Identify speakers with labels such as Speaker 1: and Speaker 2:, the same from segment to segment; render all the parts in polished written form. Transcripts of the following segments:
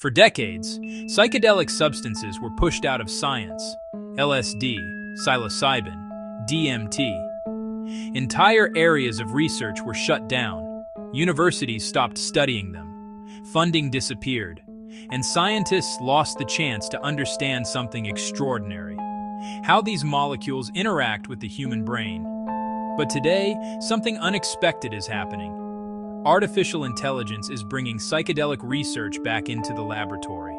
Speaker 1: For decades, psychedelic substances were pushed out of science. LSD, psilocybin, DMT. Entire areas of research were shut down. Universities stopped studying them. Funding disappeared, and scientists lost the chance to understand something extraordinary: how these molecules interact with the human brain. But today, something unexpected is happening. Artificial intelligence is bringing psychedelic research back into the laboratory,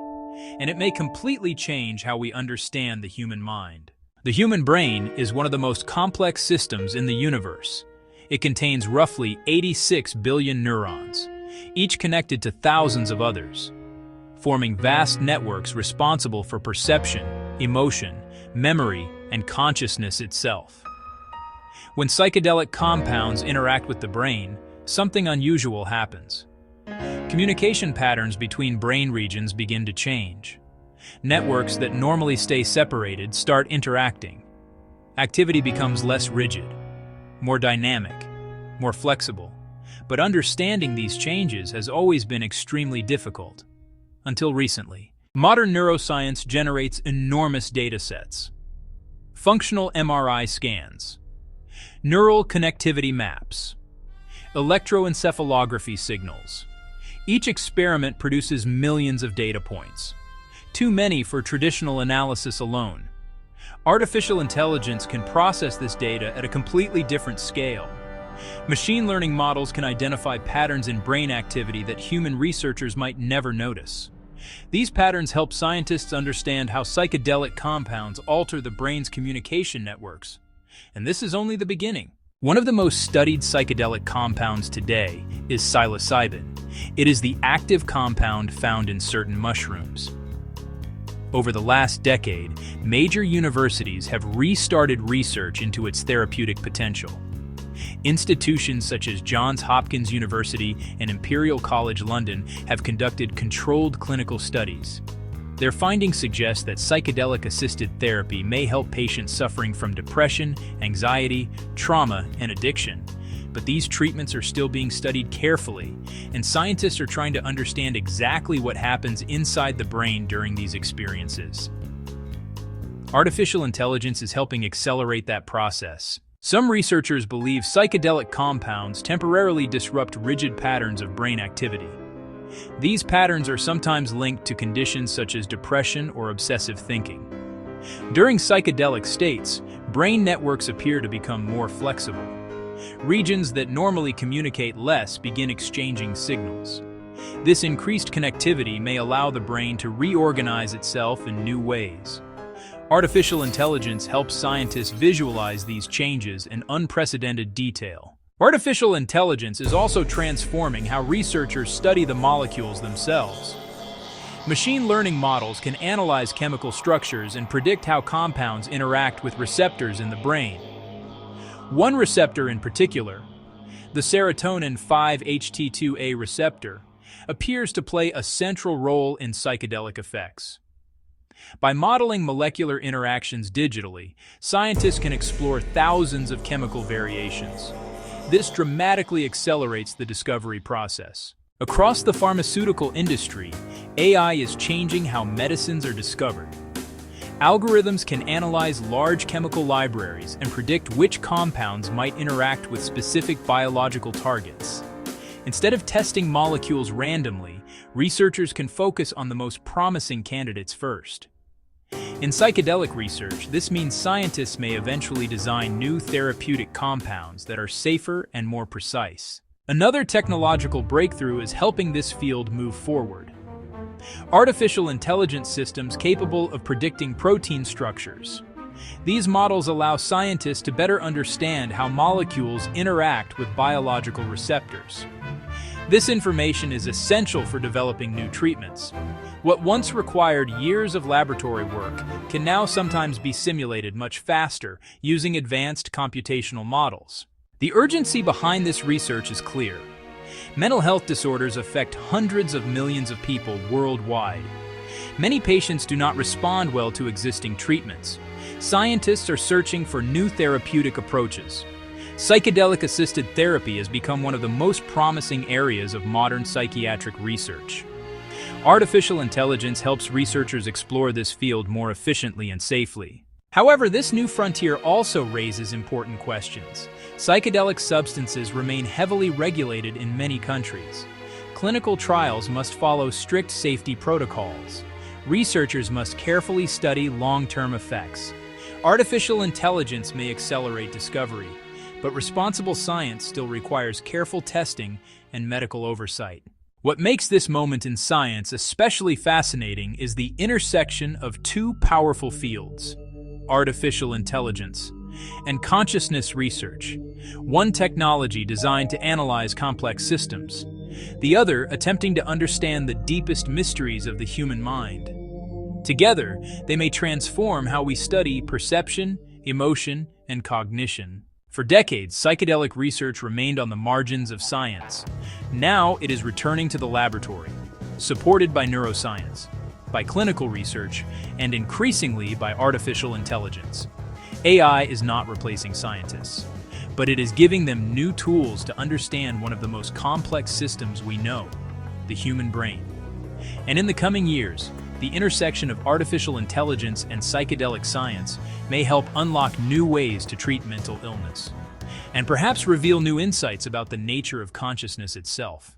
Speaker 1: and it may completely change how we understand the human mind. The human brain is one of the most complex systems in the universe. It contains roughly 86 billion neurons, each connected to thousands of others, forming vast networks responsible for perception, emotion, memory, and consciousness itself. When psychedelic compounds interact with the brain, something unusual happens. Communication patterns between brain regions begin to change. Networks that normally stay separated start interacting. Activity becomes less rigid, more dynamic, more flexible. But understanding these changes has always been extremely difficult. Until recently. Modern neuroscience generates enormous data sets. Functional MRI scans, neural connectivity maps, electroencephalography signals. Each experiment produces millions of data points, too many for traditional analysis alone. Artificial intelligence can process this data at a completely different scale. Machine learning models can identify patterns in brain activity that human researchers might never notice. These patterns help scientists understand how psychedelic compounds alter the brain's communication networks. And this is only the beginning. One of the most studied psychedelic compounds today is psilocybin. It is the active compound found in certain mushrooms. Over the last decade, major universities have restarted research into its therapeutic potential. Institutions such as Johns Hopkins University and Imperial College London have conducted controlled clinical studies. Their findings suggest that psychedelic-assisted therapy may help patients suffering from depression, anxiety, trauma, and addiction. But these treatments are still being studied carefully, and scientists are trying to understand exactly what happens inside the brain during these experiences. Artificial intelligence is helping accelerate that process. Some researchers believe psychedelic compounds temporarily disrupt rigid patterns of brain activity. These patterns are sometimes linked to conditions such as depression or obsessive thinking. During psychedelic states, brain networks appear to become more flexible. Regions that normally communicate less begin exchanging signals. This increased connectivity may allow the brain to reorganize itself in new ways. Artificial intelligence helps scientists visualize these changes in unprecedented detail. Artificial intelligence is also transforming how researchers study the molecules themselves. Machine learning models can analyze chemical structures and predict how compounds interact with receptors in the brain. One receptor in particular, the serotonin 5-HT2A receptor, appears to play a central role in psychedelic effects. By modeling molecular interactions digitally, scientists can explore thousands of chemical variations. This dramatically accelerates the discovery process. Across the pharmaceutical industry, AI is changing how medicines are discovered. Algorithms can analyze large chemical libraries and predict which compounds might interact with specific biological targets. Instead of testing molecules randomly, researchers can focus on the most promising candidates first. In psychedelic research, this means scientists may eventually design new therapeutic compounds that are safer and more precise. Another technological breakthrough is helping this field move forward. Artificial intelligence systems capable of predicting protein structures. These models allow scientists to better understand how molecules interact with biological receptors. This information is essential for developing new treatments. What once required years of laboratory work can now sometimes be simulated much faster using advanced computational models. The urgency behind this research is clear. Mental health disorders affect hundreds of millions of people worldwide. Many patients do not respond well to existing treatments. Scientists are searching for new therapeutic approaches. Psychedelic-assisted therapy has become one of the most promising areas of modern psychiatric research. Artificial intelligence helps researchers explore this field more efficiently and safely. However, this new frontier also raises important questions. Psychedelic substances remain heavily regulated in many countries. Clinical trials must follow strict safety protocols. Researchers must carefully study long-term effects. Artificial intelligence may accelerate discovery, but responsible science still requires careful testing and medical oversight. What makes this moment in science especially fascinating is the intersection of two powerful fields: artificial intelligence and consciousness research. One technology designed to analyze complex systems, the other attempting to understand the deepest mysteries of the human mind. Together, they may transform how we study perception, emotion, and cognition. For decades, psychedelic research remained on the margins of science. Now it is returning to the laboratory, supported by neuroscience, by clinical research, and increasingly by artificial intelligence. AI is not replacing scientists, but it is giving them new tools to understand one of the most complex systems we know, the human brain. And in the coming years, the intersection of artificial intelligence and psychedelic science may help unlock new ways to treat mental illness, and perhaps reveal new insights about the nature of consciousness itself.